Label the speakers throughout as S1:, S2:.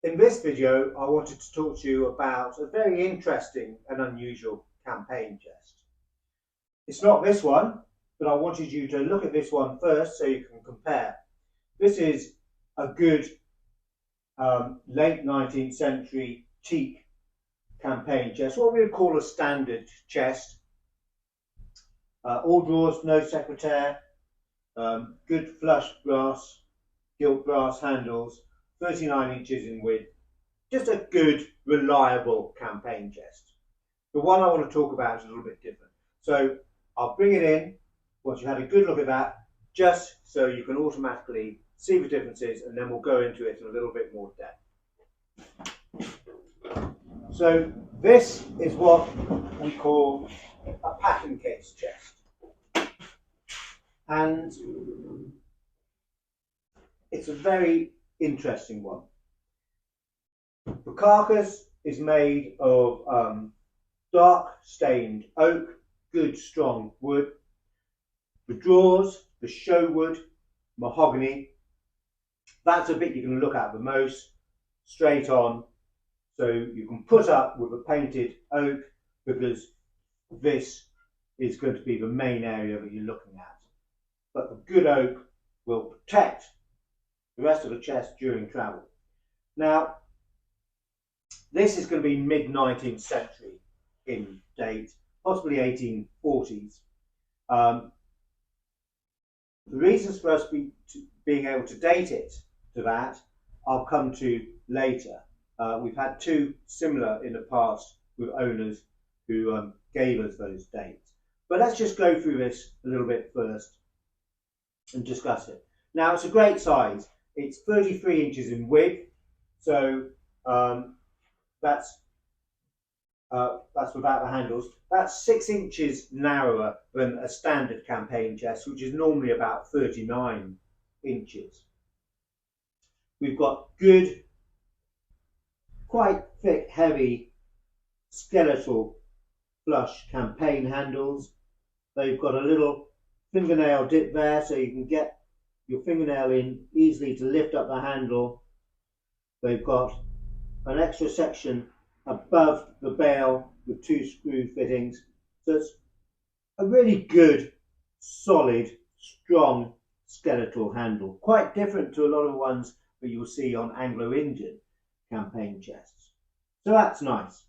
S1: In this video, I wanted to talk to you about a very interesting and unusual campaign chest. It's not this one, but I wanted you to look at this one first so you can compare. This is a good late 19th century teak campaign chest, what we would call a standard chest. All drawers, no secretaire, good flush brass, gilt brass handles, 39 inches in width. Just a good, reliable campaign chest. The one I want to talk about is a little bit different. So I'll bring it in once you had a good look at that, just so you can automatically see the differences, and then we'll go into it in a little bit more depth. So this is what we call a pattern case chest. And it's a very interesting one. The carcass is made of dark stained oak, good strong wood. The drawers, the show wood, mahogany. That's a bit you're going to look at the most, straight on. So you can put up with a painted oak because this is going to be the main area that you're looking at. But the good oak will protect the rest of the chest during travel. Now, this is going to be mid-19th century in date, possibly 1840s. The reasons for us being able to date it to that, I'll come to later. We've had two similar in the past with owners who gave us those dates. But let's just go through this a little bit first and discuss it. Now, it's a great size. It's 33 inches in width, so that's without the handles. That's 6 inches narrower than a standard campaign chest, which is normally about 39 inches. We've got good, quite thick, heavy, skeletal flush campaign handles. They've got a little fingernail dip there, so you can get your fingernail in easily to lift up the handle. They've got an extra section above the bail with two screw fittings. So it's a really good, solid, strong skeletal handle. Quite different to a lot of ones that you'll see on Anglo-Indian campaign chests. So that's nice.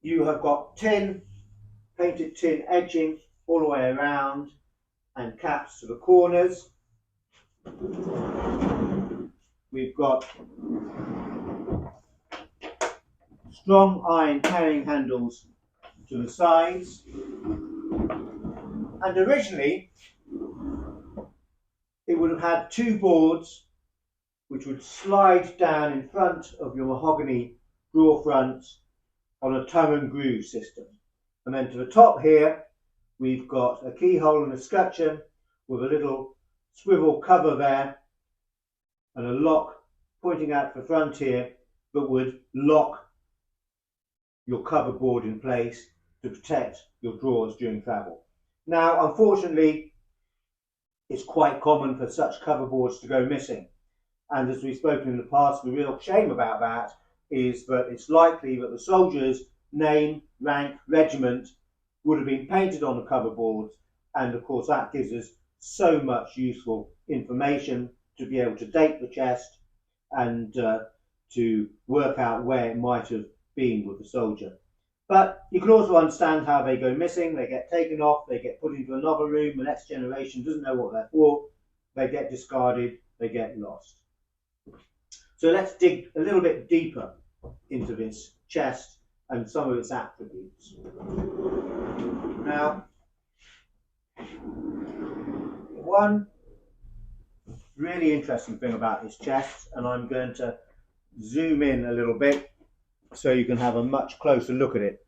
S1: You have got painted tin edging all the way around and caps to the corners. We've got strong iron carrying handles to the sides. And originally, it would have had two boards which would slide down in front of your mahogany drawer fronts on a tongue and groove system. And then to the top here, we've got a keyhole and a scutcheon with a little swivel cover there and a lock pointing out the front here that would lock your cover board in place to protect your drawers during travel. Now, unfortunately, it's quite common for such cover boards to go missing. And as we've spoken in the past, the real shame about that is that it's likely that the soldier's name, rank, regiment would have been painted on the cover boards. And of course, that gives us so much useful information to be able to date the chest and to work out where it might have been with the soldier. But you can also understand how they go missing. They get taken off, they get put into another room, the next generation doesn't know what they're for, they get discarded, they get lost. So let's dig a little bit deeper into this chest and some of its attributes. Now, one really interesting thing about this chest, and I'm going to zoom in a little bit so you can have a much closer look at it.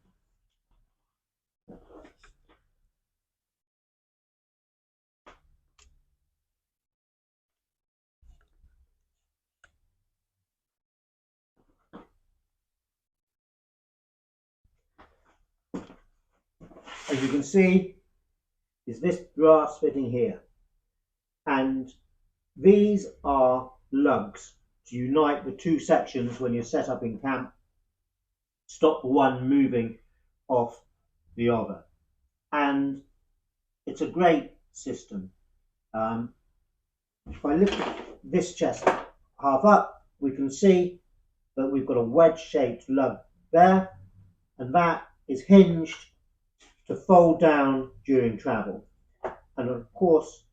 S1: As you can see, is this brass fitting here, and these are lugs. to unite the two sections when you're set up in camp, stop the one moving off the other. And it's a great system. If I lift this chest half up, we can see that we've got a wedge-shaped lug there, and that is hinged to fold down during travel. And of course,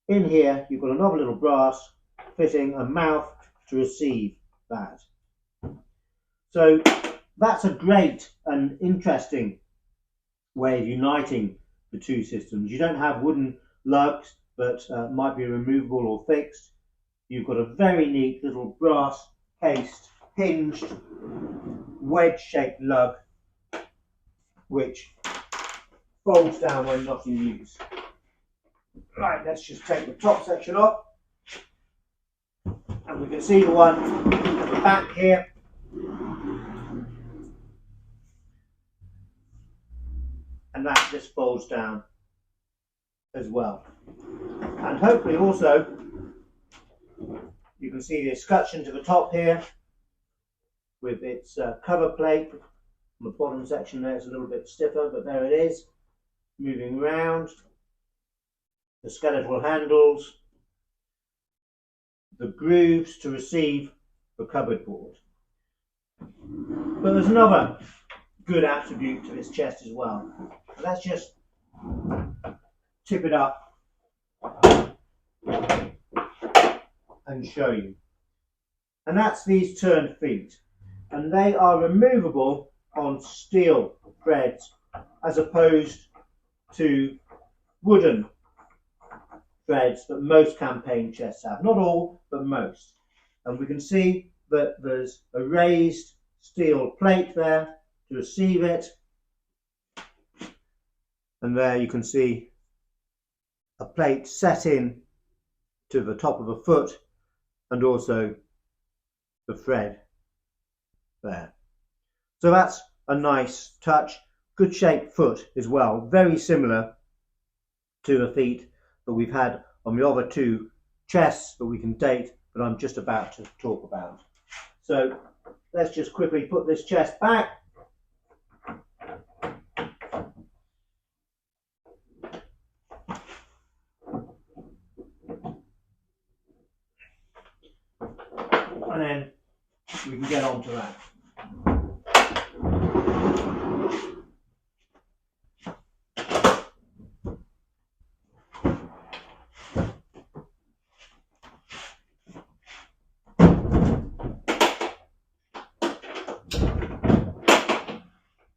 S1: in here you've got another little brass fitting a mouth to receive that. So that's a great and interesting way of uniting the two systems. You don't have wooden lugs that might be removable or fixed. You've got a very neat little brass cased, hinged, wedge-shaped lug which folds down when not in use. Right, let's just take the top section off, and we can see the one at the back here. And that just folds down as well. And hopefully also you can see the escutcheon to the top here with its cover plate. On the bottom section there it's a little bit stiffer, but there it is, moving around. The skeletal handles, the grooves to receive the cupboard board. But there's another good attribute to this chest as well. Let's just tip it up and show you. And that's these turned feet. And they are removable on steel threads as opposed to wooden threads that most campaign chests have. Not all, but most. And we can see that there's a raised steel plate there to receive it. And there you can see a plate set in to the top of the foot and also the thread there. So that's a nice touch. Good shaped foot as well, very similar to the feet that we've had on the other two chests that we can date that I'm just about to talk about. So let's just quickly put this chest back. And then we can get on to that.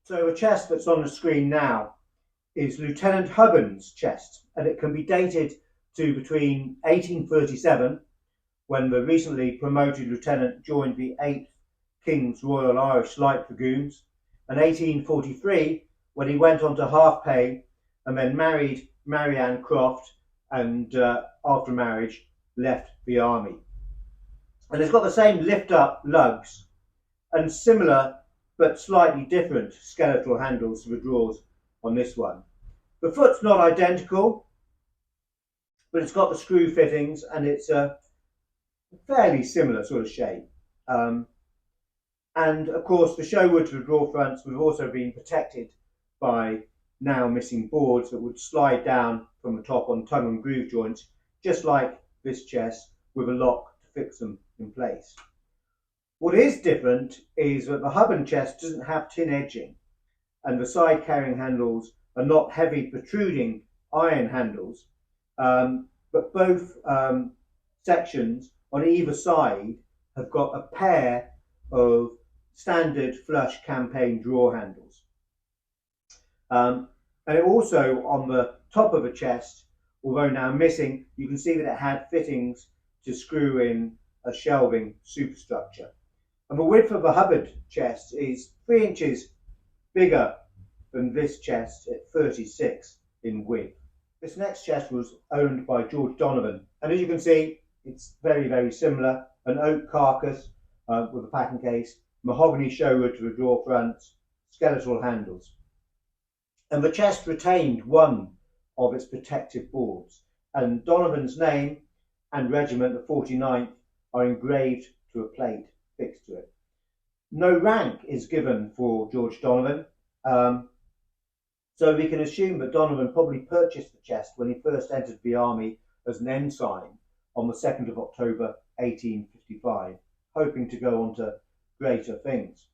S1: So the chest that's on the screen now is Lieutenant Hubban's chest, and it can be dated to between 1837, when the recently promoted lieutenant joined the 8th King's Royal Irish Light Dragoons, and 1843, when he went on to half pay and then married Marianne Croft, and after marriage left the army. And it's got the same lift-up lugs and similar but slightly different skeletal handles to the drawers on this one. The foot's not identical, but it's got the screw fittings and it's a fairly similar sort of shape. And of course the show wood to the drawer fronts would have also been protected by now missing boards that would slide down from the top on tongue and groove joints, just like this chest, with a lock to fix them in place. What is different is that the Hubban chest doesn't have tin edging, and the side carrying handles are not heavy protruding iron handles, but both sections on either side have got a pair of standard flush campaign drawer handles. And it also, on the top of the chest, although now missing, you can see that it had fittings to screw in a shelving superstructure. And the width of the Hubbard chest is 3 inches bigger than this chest at 36 in width. This next chest was owned by George Donovan, and as you can see, it's very, very similar. An oak carcass with a pattern case, mahogany show wood to the drawer fronts, skeletal handles. And the chest retained one of its protective boards, and Donovan's name and regiment, the 49th, are engraved to a plate fixed to it. No rank is given for George Donovan, so we can assume that Donovan probably purchased the chest when he first entered the army as an ensign on the 2nd of October 1855, hoping to go on to greater things.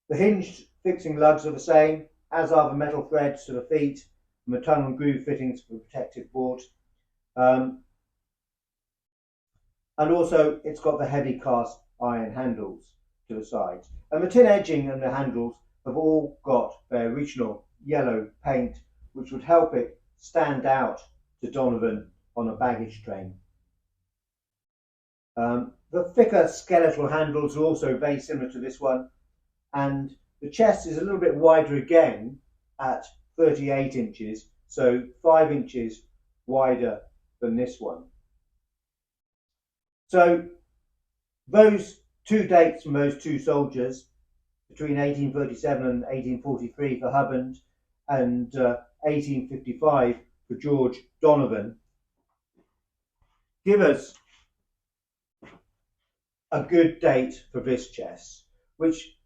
S1: The hinged fixing lugs are the same, as are the metal threads to the feet and the tongue and groove fittings for the protective board. And also it's got the heavy cast iron handles to the sides. And the tin edging and the handles have all got their original yellow paint, which would help it stand out to Donovan on a baggage train. The thicker skeletal handles are also very similar to this one, and the chest is a little bit wider again at 38 inches, so 5 inches wider than this one. So those two dates from those two soldiers, between 1837 and 1843 for Hubbard and 1855 for George Donovan, give us a good date for this chest, which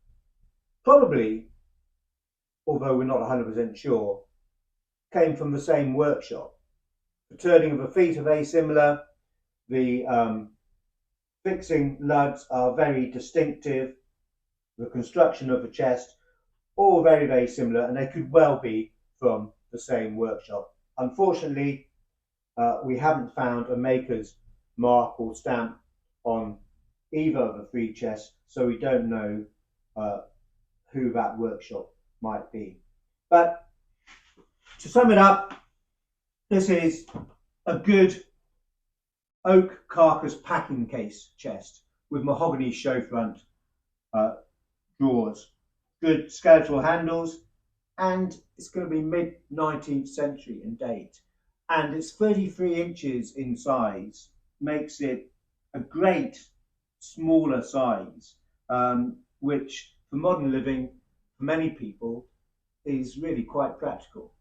S1: probably, although we're not 100% sure, came from the same workshop. The turning of the feet are very similar. The fixing lugs are very distinctive. The construction of the chest, all very, very similar, and they could well be from the same workshop. Unfortunately, we haven't found a maker's mark or stamp on either of the three chests, so we don't know who that workshop might be. But to sum it up, this is a good oak carcass packing case chest with mahogany show front drawers, good skeletal handles, and it's going to be mid-19th century in date. And it's 33 inches in size, makes it a great smaller size, which for modern living, for many people, is really quite practical.